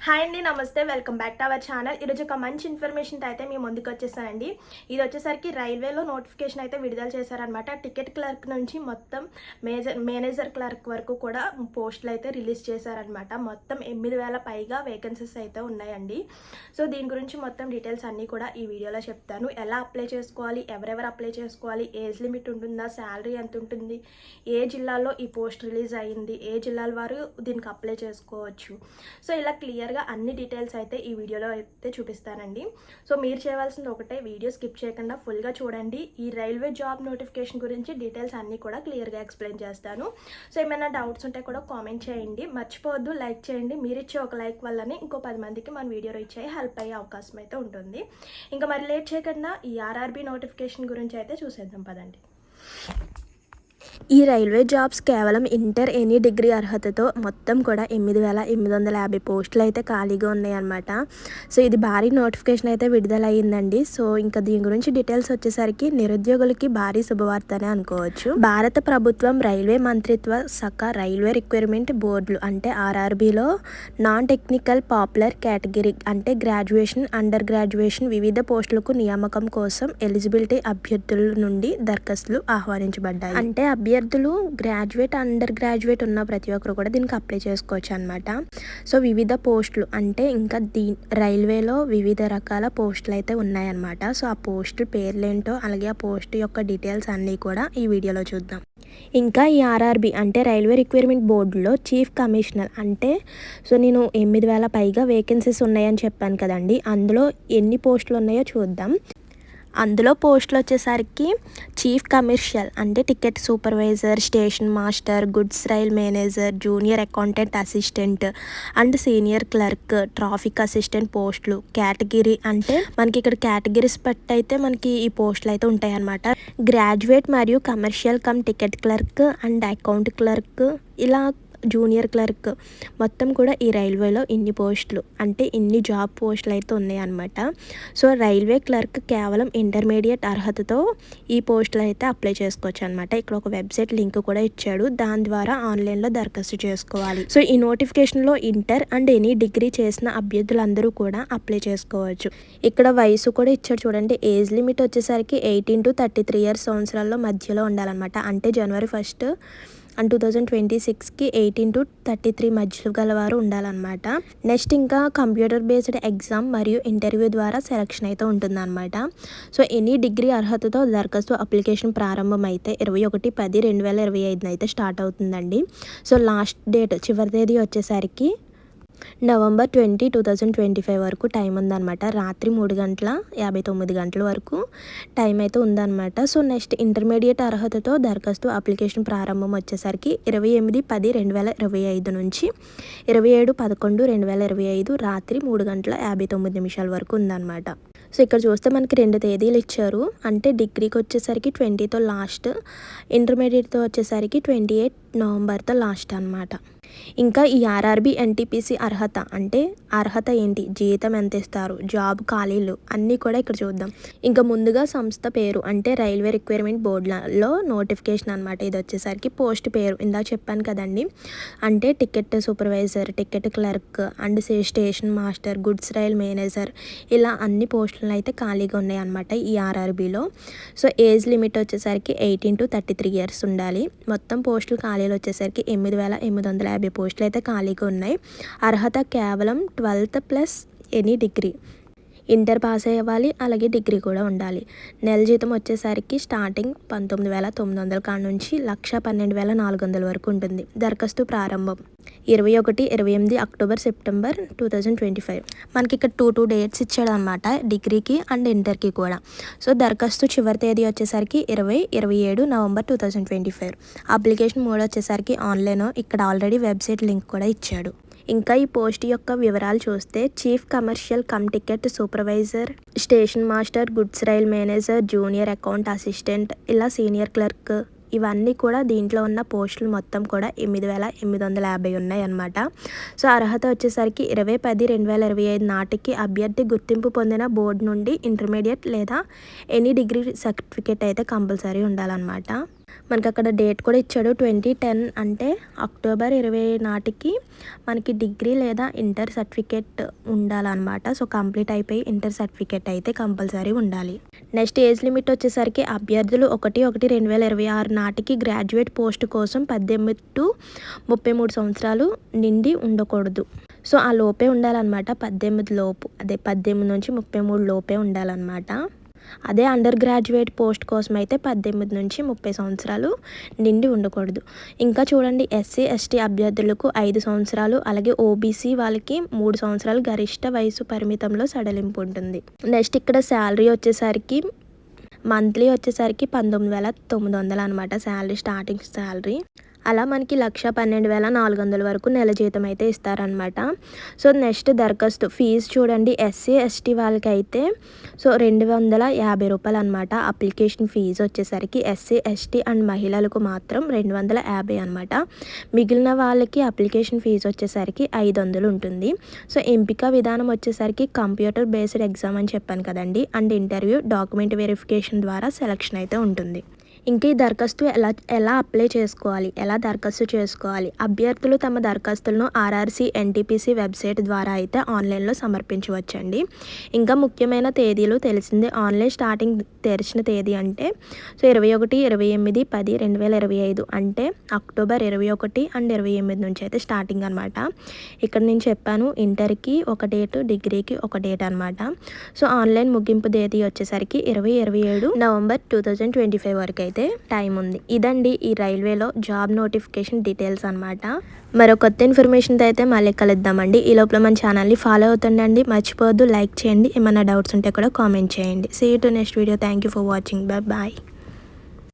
Hi అండి, నమస్తే. Welcome back to our channel. ఈరోజు ఒక మంచి ఇన్ఫర్మేషన్తో అయితే మీ ముందుకు వచ్చేసానండి. ఇది వచ్చేసరికి రైల్వేలో నోటిఫికేషన్ అయితే విడుదల చేశారనమాట. టికెట్ క్లర్క్ నుంచి మొత్తం మేనేజర్ క్లర్క్ వరకు కూడా పోస్టులు అయితే రిలీజ్ చేశారనమాట. మొత్తం 8,000 పైగా వేకెన్సీస్ అయితే ఉన్నాయండి. సో దీని గురించి మొత్తం డీటెయిల్స్ అన్నీ కూడా ఈ వీడియోలో చెప్తాను. ఎలా అప్లై చేసుకోవాలి, ఎవరెవరు అప్లై చేసుకోవాలి, ఏజ్ లిమిట్ ఉంటుందా, శాలరీ ఎంత ఉంటుంది, ఏ జిల్లాలో ఈ పోస్ట్ రిలీజ్ అయ్యింది, ఏ జిల్లాల వారు దీనికి అప్లై చేసుకోవచ్చు. సో ఇలా క్లియర్గా అన్ని డీటెయిల్స్ అయితే ఈ వీడియోలో అయితే చూపిస్తానండి. సో మీరు చేయవలసింది ఒకటే, వీడియో స్కిప్ చేయకుండా ఫుల్గా చూడండి. ఈ రైల్వే జాబ్ నోటిఫికేషన్ గురించి డీటెయిల్స్ అన్నీ కూడా క్లియర్గా ఎక్స్ప్లెయిన్ చేస్తాను. సో ఏమైనా డౌట్స్ ఉంటే కూడా కామెంట్ చేయండి. మర్చిపోవద్దు, లైక్ చేయండి. మీరు ఇచ్చే ఒక లైక్ వల్లనే ఇంకో 10 మందికి మన వీడియో రీచ్ అయ్యి హెల్ప్ అయ్యే అవకాశం అయితే ఉంటుంది. ఇంకా మరి లేట్ చేయకుండా ఈ ఆర్ఆర్బీ నోటిఫికేషన్ గురించి అయితే చూసేద్దాం పదండి. ఈ రైల్వే జాబ్స్ కేవలం ఇంటర్ ఎనీ డిగ్రీ అర్హతతో మొత్తం కూడా 8,850 పోస్టులు అయితే ఖాళీగా ఉన్నాయన్నమాట. సో ఇది భారీ నోటిఫికేషన్ అయితే విడుదలయ్యిందండి. సో ఇంకా దీని గురించి డీటెయిల్స్ వచ్చేసరికి నిరుద్యోగులకి భారీ శుభవార్తనే అనుకోవచ్చు. భారత ప్రభుత్వం రైల్వే మంత్రిత్వ శాఖ రైల్వే రిక్వైర్మెంట్ బోర్డులు అంటే ఆర్ఆర్బీలో నాన్ టెక్నికల్ పాపులర్ కేటగిరీ అంటే గ్రాడ్యుయేషన్, అండర్ గ్రాడ్యుయేషన్ వివిధ పోస్టులకు నియామకం కోసం ఎలిజిబిలిటీ అభ్యర్థుల నుండి దరఖాస్తులు ఆహ్వానించబడ్డాయి. అంటే అభ్యర్థులు గ్రాడ్యుయేట్, అండర్ గ్రాడ్యుయేట్ ఉన్న ప్రతి ఒక్కరు కూడా దీనికి అప్లై చేసుకోవచ్చు అనమాట. సో వివిధ పోస్టులు అంటే ఇంకా రైల్వేలో వివిధ రకాల పోస్టులు అయితే ఉన్నాయన్నమాట. సో ఆ పోస్టుల పేర్లేంటో అలాగే ఆ పోస్ట్ యొక్క డీటెయిల్స్ అన్నీ కూడా ఈ వీడియోలో చూద్దాం. ఇంకా ఈ ఆర్ఆర్బీ అంటే రైల్వే రిక్వైర్మెంట్ బోర్డులో చీఫ్ కమిషనర్ అంటే సో నేను 8,000 పైగా వేకెన్సీస్ ఉన్నాయని చెప్పాను కదండి. అందులో ఎన్ని పోస్టులు ఉన్నాయో చూద్దాం. అందులో పోస్టులు వచ్చేసరికి చీఫ్ కమర్షియల్ అంటే ticket supervisor, station master, goods rail manager, junior accountant assistant and senior clerk, traffic assistant పోస్టులు. కేటగిరీ అంటే మనకి ఇక్కడ కేటగిరీస్ బట్టి అయితే మనకి ఈ పోస్టులు అయితే ఉంటాయి అన్నమాట. గ్రాడ్యుయేట్ మరియు commercial come ticket clerk and account clerk, ఇలా జూనియర్ క్లర్క్ మొత్తం కూడా ఈ రైల్వేలో ఇన్ని పోస్టులు అంటే ఇన్ని జాబ్ పోస్టులు అయితే ఉన్నాయి అన్నమాట. సో రైల్వే క్లర్క్ కేవలం ఇంటర్మీడియట్ అర్హతతో ఈ పోస్టులు అయితే అప్లై చేసుకోవచ్చు అనమాట. ఇక్కడ ఒక వెబ్సైట్ లింక్ కూడా ఇచ్చాడు, దాని ద్వారా ఆన్లైన్లో దరఖాస్తు చేసుకోవాలి. సో ఈ నోటిఫికేషన్లో ఇంటర్ అండ్ ఎనీ డిగ్రీ చేసిన అభ్యర్థులందరూ కూడా అప్లై చేసుకోవచ్చు. ఇక్కడ వయసు కూడా ఇచ్చాడు చూడండి. ఏజ్ లిమిట్ వచ్చేసరికి 18 to 33 ఇయర్స్ సంవత్సరాల్లో మధ్యలో ఉండాలన్నమాట. అంటే January 1 అండ్ 2026కి 18 to 33 మధ్యలో గలవారు ఉండాలన్నమాట. నెక్స్ట్ ఇంకా కంప్యూటర్ బేస్డ్ ఎగ్జామ్ మరియు ఇంటర్వ్యూ ద్వారా సెలక్షన్ అయితే ఉంటుందన్నమాట. సో ఎనీ డిగ్రీ అర్హతతో దరఖాస్తు అప్లికేషన్ ప్రారంభం అయితే 21/10/2025 అయితే స్టార్ట్ అవుతుందండి. సో లాస్ట్ డేట్ చివరి తేదీ వచ్చేసరికి November 20, 2025 వరకు టైం ఉందన్నమాట. రాత్రి 3:59 వరకు టైం అయితే ఉందన్నమాట. సో నెక్స్ట్ ఇంటర్మీడియట్ అర్హతతో దరఖాస్తు అప్లికేషన్ ప్రారంభం వచ్చేసరికి 28/10/2025 నుంచి 27/11/2025 రాత్రి 3:59 వరకు ఉందన్నమాట. సో ఇక్కడ చూస్తే మనకి 2 తేదీలు ఇచ్చారు. అంటే డిగ్రీకి వచ్చేసరికి 20తో లాస్ట్, ఇంటర్మీడియట్తో వచ్చేసరికి 28 నవంబర్తో లాస్ట్ అనమాట. ఇంకా ఈ ఆర్ఆర్బీ ఎన్టీపీసీ అర్హత అంటే అర్హత ఏంటి, జీతం ఎంత ఇస్తారు, జాబ్ ఖాళీలు అన్నీ కూడా ఇక్కడ చూద్దాం. ఇంకా ముందుగా సంస్థ పేరు అంటే రైల్వే రిక్వైర్మెంట్ బోర్డులలో నోటిఫికేషన్ అనమాట. ఇది వచ్చేసరికి పోస్ట్ పేరు ఇందాక చెప్పాను కదండి. అంటే ticket supervisor, ticket clerk and station master, goods rail manager, ఇలా అన్ని పోస్టులు అయితే ఖాళీగా ఉన్నాయి అనమాట ఈ ఆర్ఆర్బీలో. సో ఏజ్ లిమిట్ వచ్చేసరికి 18 to 33 ఇయర్స్ ఉండాలి. మొత్తం పోస్టులు ఖాళీలు వచ్చేసరికి 8,850 పోస్టులు అయితే ఖాళీగా ఉన్నాయి. అర్హత కేవలం 12th plus any degree, inter pass అవ్వాలి, అలాగే డిగ్రీ కూడా ఉండాలి. నెల జీతం వచ్చేసరికి స్టార్టింగ్ 19,900 కాడ నుంచి 1,12,400 వరకు ఉంటుంది. దరఖాస్తు ప్రారంభం 21, 28 అక్టోబర్, సెప్టెంబర్ 2025. మనకి ఇక్కడ 2 డేట్స్ ఇచ్చాడు అనమాట, డిగ్రీకి అండ్ ఇంటర్కి కూడా. సో దరఖాస్తు చివరి తేదీ వచ్చేసరికి 27 నవంబర్ 2025. అప్లికేషన్ మోడ్ వచ్చేసరికి ఆన్లైన్. ఇక్కడ ఆల్రెడీ వెబ్సైట్ లింక్ కూడా ఇచ్చాడు. ఇంకా ఈ పోస్ట్ యొక్క వివరాలు చూస్తే chief commercial come ticket supervisor, station master, goods rail manager, junior account assistant, ఇలా సీనియర్ క్లర్క్, ఇవన్నీ కూడా దీంట్లో ఉన్న పోస్టులు మొత్తం కూడా 8,850 ఉన్నాయి అన్నమాట. సో అర్హత వచ్చేసరికి 20/10/2025 నాటికి అభ్యర్థి గుర్తింపు పొందిన బోర్డు నుండి ఇంటర్మీడియట్ లేదా ఎనీ డిగ్రీ సర్టిఫికేట్ అయితే కంపల్సరీ ఉండాలన్నమాట. మనకి అక్కడ డేట్ కూడా ఇచ్చాడు 2010 అంటే అక్టోబర్ 20 నాటికి మనకి డిగ్రీ లేదా ఇంటర్ సర్టిఫికేట్ ఉండాలన్నమాట. సో కంప్లీట్ అయిపోయి ఇంటర్ సర్టిఫికేట్ అయితే కంపల్సరీ ఉండాలి. నెక్స్ట్ ఏజ్ లిమిట్ వచ్చేసరికి అభ్యర్థులు 1/1/2026 నాటికి గ్రాడ్యుయేట్ పోస్ట్ కోసం 18 to 33 సంవత్సరాలు నిండి ఉండకూడదు. సో ఆ లోపే ఉండాలన్నమాట. 18 లోపు, అదే 18 నుంచి 33 లోపే ఉండాలన్నమాట. అదే అండర్ గ్రాడ్యుయేట్ పోస్ట్ కోసం అయితే 18 నుంచి 30 సంవత్సరాలు నిండి ఉండకూడదు. ఇంకా చూడండి, ఎస్సీ ఎస్టీ అభ్యర్థులకు 5 సంవత్సరాలు, అలాగే ఓబీసీ వాళ్ళకి 3 సంవత్సరాలు గరిష్ట వయసు పరిమితంలో సడలింపు ఉంటుంది. నెక్స్ట్ ఇక్కడ శాలరీ వచ్చేసరికి మంత్లీ వచ్చేసరికి 19,900 అనమాట శాలరీ, స్టార్టింగ్ శాలరీ. అలా మనకి 1,12,400 వరకు నెల జీతం అయితే ఇస్తారనమాట. సో నెక్స్ట్ దరఖాస్తు ఫీజు చూడండి, ఎస్సీ ఎస్టీ వాళ్ళకైతే సో 250 రూపాయలు అనమాట అప్లికేషన్ ఫీజు వచ్చేసరికి. ఎస్సీ ఎస్టీ అండ్ మహిళలకు మాత్రం 250 అనమాట. మిగిలిన వాళ్ళకి అప్లికేషన్ ఫీజు వచ్చేసరికి 500 ఉంటుంది. సో ఎంపిక విధానం వచ్చేసరికి కంప్యూటర్ బేస్డ్ ఎగ్జామ్ అని చెప్పాను కదండి, అండ్ ఇంటర్వ్యూ, డాక్యుమెంట్ వెరిఫికేషన్ ద్వారా సెలక్షన్ అయితే ఉంటుంది. ఇంకా ఈ దరఖాస్తు ఎలా అప్లై చేసుకోవాలి, ఎలా దరఖాస్తు చేసుకోవాలి? అభ్యర్థులు తమ దరఖాస్తులను ఆర్ఆర్సీ ఎన్టీపీసీ వెబ్సైట్ ద్వారా అయితే ఆన్లైన్లో సమర్పించవచ్చండి. ఇంకా ముఖ్యమైన తేదీలు తెలిసిందే. ఆన్లైన్ స్టార్టింగ్ తెరిచిన తేదీ అంటే సో 21/28/10/2025 అంటే అక్టోబర్ 21 అండ్ 28 నుంచి అయితే స్టార్టింగ్ అనమాట. ఇక్కడ నేను చెప్పాను ఇంటర్కి ఒక డేట్, డిగ్రీకి ఒక డేట్ అనమాట. సో ఆన్లైన్ ముగింపు తేదీ వచ్చేసరికి 27 నవంబర్ 2025 వరకు అయితే టైం ఉంది. ఇదండి ఈ రైల్వేలో జాబ్ నోటిఫికేషన్ డీటెయిల్స్ అనమాట. మరో కొత్త ఇన్ఫర్మేషన్తో అయితే మళ్ళీ కలుద్దామండి. ఈ లోపల మన ఛానల్ని ఫాలో అవుతుండండి, మర్చిపోవద్దు, లైక్ చేయండి, ఏమైనా డౌట్స్ ఉంటే కూడా కామెంట్ చేయండి. See you to next video. Thank you for watching. Bye bye.